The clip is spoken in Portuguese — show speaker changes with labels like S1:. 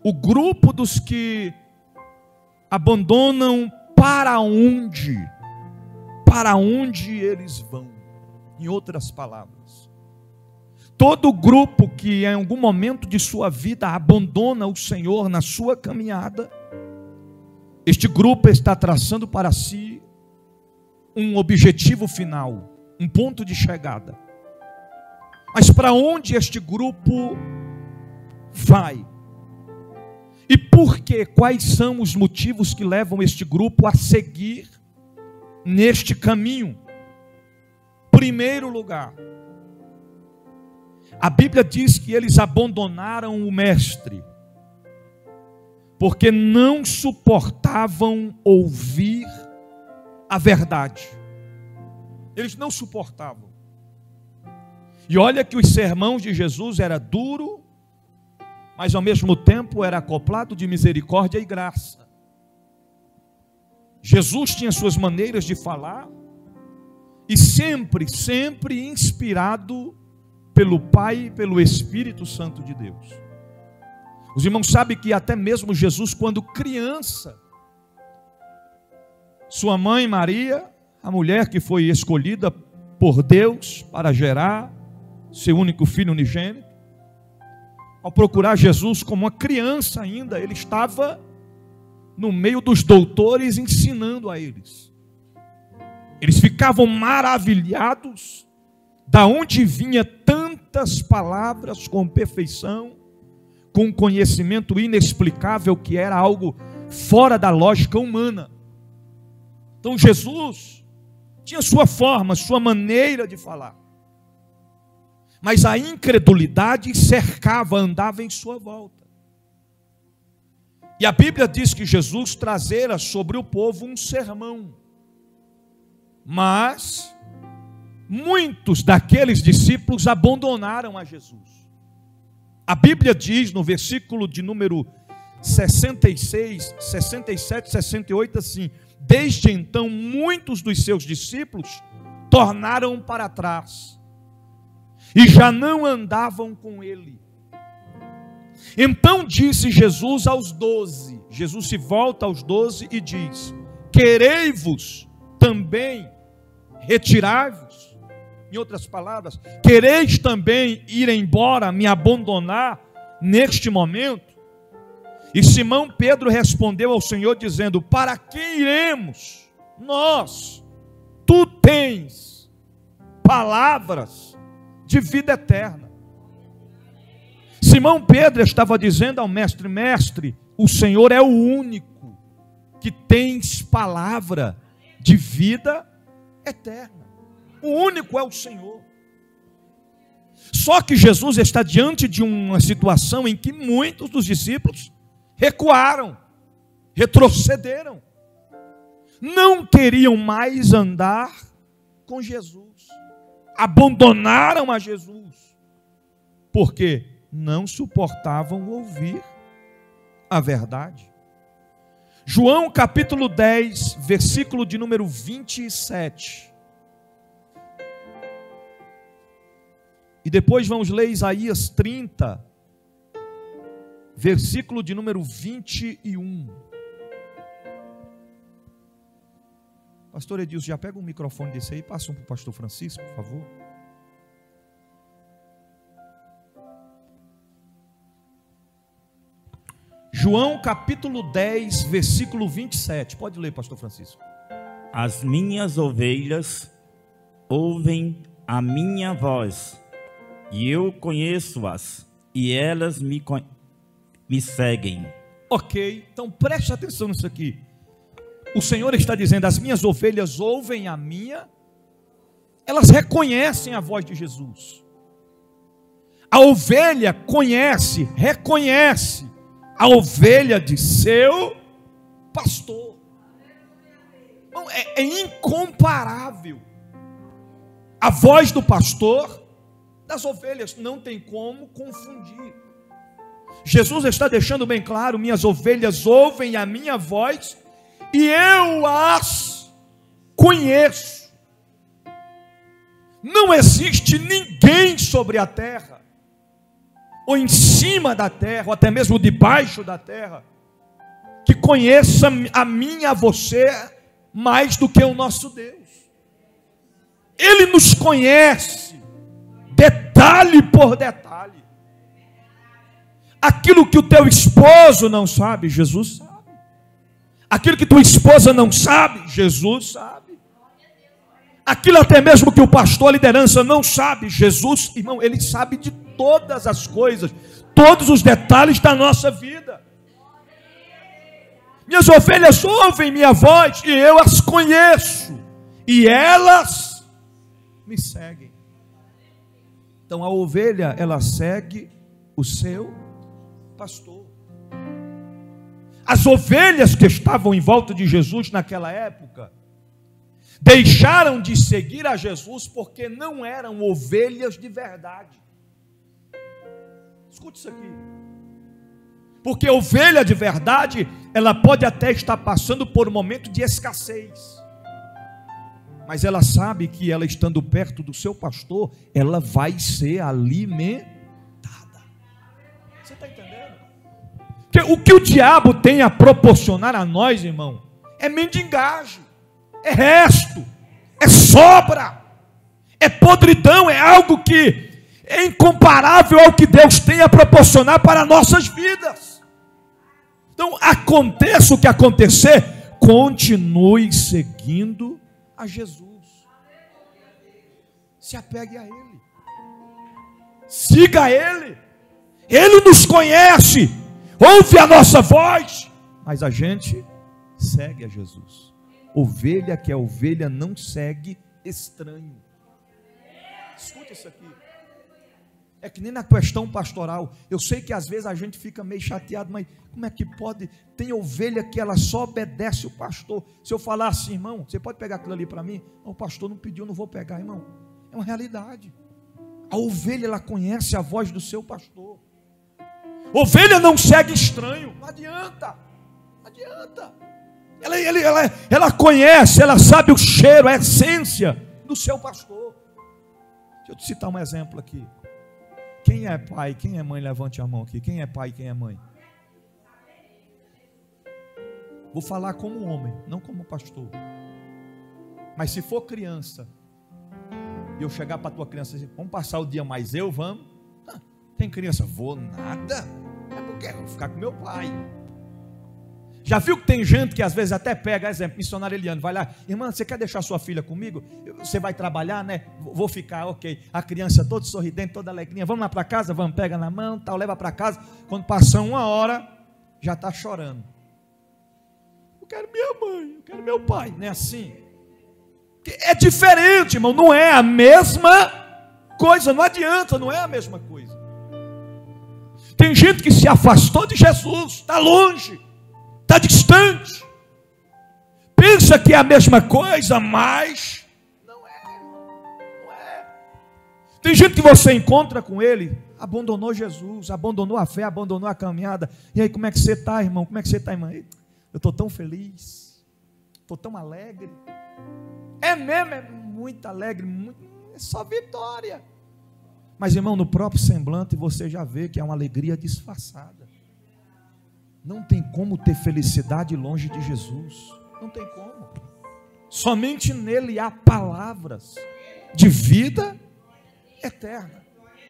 S1: o grupo dos que abandonam para onde eles vão. Em outras palavras, todo grupo que em algum momento de sua vida abandona o Senhor na sua caminhada, este grupo está traçando para si um objetivo final, um ponto de chegada. Mas para onde este grupo vai? E por quê? Quais são os motivos que levam este grupo a seguir neste caminho? Primeiro lugar, a Bíblia diz que eles abandonaram o mestre, porque não suportavam ouvir a verdade. Eles não suportavam. E olha que os sermões de Jesus era duro, mas ao mesmo tempo era acoplado de misericórdia e graça. Jesus tinha suas maneiras de falar, e sempre inspirado pelo Pai e pelo Espírito Santo de Deus. Os irmãos sabem que até mesmo Jesus, quando criança, sua mãe Maria, a mulher que foi escolhida por Deus para gerar seu único filho unigênito, ao procurar Jesus como uma criança ainda, ele estava no meio dos doutores ensinando a eles. Eles ficavam maravilhados da onde vinha tantas palavras com perfeição, com um conhecimento inexplicável que era algo fora da lógica humana. Então Jesus tinha sua forma, sua maneira de falar, mas a incredulidade cercava, andava em sua volta. E a Bíblia diz que Jesus trazera sobre o povo um sermão, mas muitos daqueles discípulos abandonaram a Jesus. A Bíblia diz no versículo de número 66, 67, 68 assim: desde então muitos dos seus discípulos tornaram para trás e já não andavam com ele. Então disse Jesus aos 12, Jesus se volta aos 12 e diz: querei-vos também retirar-vos? Em outras palavras, quereis também ir embora, me abandonar neste momento? E Simão Pedro respondeu ao Senhor dizendo: para quem iremos nós? Tu tens palavras de vida eterna. Simão Pedro estava dizendo ao mestre: mestre, o Senhor é o único que tens palavra de vida eterna. O único é o Senhor. Só que Jesus está diante de uma situação em que muitos dos discípulos recuaram, retrocederam, não queriam mais andar com Jesus, abandonaram a Jesus, porque não suportavam ouvir a verdade. João capítulo 10, versículo de número 27. E depois vamos ler Isaías 30, versículo de número 21. Pastor Edilson, já pega um microfone desse aí e passa um para o pastor Francisco, por favor. João capítulo 10, versículo 27. Pode ler, pastor Francisco.
S2: As minhas ovelhas ouvem a minha voz, e eu conheço-as, e elas me seguem.
S1: Ok, então preste atenção nisso aqui. O Senhor está dizendo: as minhas ovelhas ouvem a minha, elas reconhecem a voz de Jesus. A ovelha conhece, reconhece a ovelha de seu pastor. Então, é incomparável. A voz do pastor das ovelhas não tem como confundir. Jesus está deixando bem claro: minhas ovelhas ouvem a minha voz e eu as conheço. Não existe ninguém sobre a terra ou em cima da terra, ou até mesmo debaixo da terra, que conheça a mim e a você mais do que o nosso Deus. Ele nos conhece, detalhe por detalhe. Aquilo que o teu esposo não sabe, Jesus sabe. Aquilo que tua esposa não sabe, Jesus sabe. Aquilo até mesmo que o pastor, a liderança não sabe, Jesus, irmão, ele sabe de todas as coisas, todos os detalhes da nossa vida. Minhas ovelhas ouvem minha voz e eu as conheço, e elas me seguem. Então a ovelha, ela segue o seu pastor. As ovelhas que estavam em volta de Jesus naquela época deixaram de seguir a Jesus porque não eram ovelhas de verdade. Escute isso aqui. Porque ovelha de verdade, ela pode até estar passando por um momento de escassez, mas ela sabe que ela estando perto do seu pastor, ela vai ser alimentada. Você está entendendo? Porque o que o diabo tem a proporcionar a nós, irmão, é mendigagem, é resto, é sobra, é podridão, é algo que é incomparável ao que Deus tem a proporcionar para nossas vidas. Então, aconteça o que acontecer, continue seguindo a Jesus. Se apegue a Ele, siga a Ele. Ele nos conhece, ouve a nossa voz, mas a gente segue a Jesus. Ovelha que é ovelha não segue estranho. Escuta isso aqui. É que nem na questão pastoral. Eu sei que às vezes a gente fica meio chateado, mas como é que pode? Tem ovelha que ela só obedece o pastor. Se eu falar assim, irmão, você pode pegar aquilo ali para mim? O pastor não pediu, eu não vou pegar, irmão. É uma realidade. A ovelha, ela conhece a voz do seu pastor. Ovelha não segue estranho. Não adianta. Não adianta. Ela conhece, ela sabe o cheiro, a essência do seu pastor. Deixa eu te citar um exemplo aqui. Quem é pai, quem é mãe, levante a mão aqui. Quem é pai, quem é mãe? Vou falar como homem, não como pastor. Mas se for criança, e eu chegar para a tua criança e dizer, vamos passar o dia mais eu, vamos? Tem criança, vou nada. É porque eu vou ficar com meu pai. Já viu que tem gente que às vezes até pega, exemplo, missionário Eliane, vai lá, irmã, você quer deixar sua filha comigo? Você vai trabalhar, né? Vou ficar, ok. A criança toda sorridente, toda alegrinha, vamos lá para casa, vamos, pega na mão, tal, leva para casa. Quando passa uma hora, já está chorando. Eu quero minha mãe, eu quero meu pai, não é assim? É diferente, irmão, não é a mesma coisa, não adianta, não é a mesma coisa. Tem gente que se afastou de Jesus, está longe, está distante, pensa que é a mesma coisa, mas não é, não é. Tem gente que você encontra com ele, abandonou Jesus, abandonou a fé, abandonou a caminhada. E aí, como é que você está, irmão? Como é que você está, irmã? Eu estou tão feliz, estou tão alegre. É mesmo, é muito alegre, é só vitória. Mas, irmão, no próprio semblante você já vê que é uma alegria disfarçada. Não tem como ter felicidade longe de Jesus. Não tem como. Somente nele há palavras de vida eterna.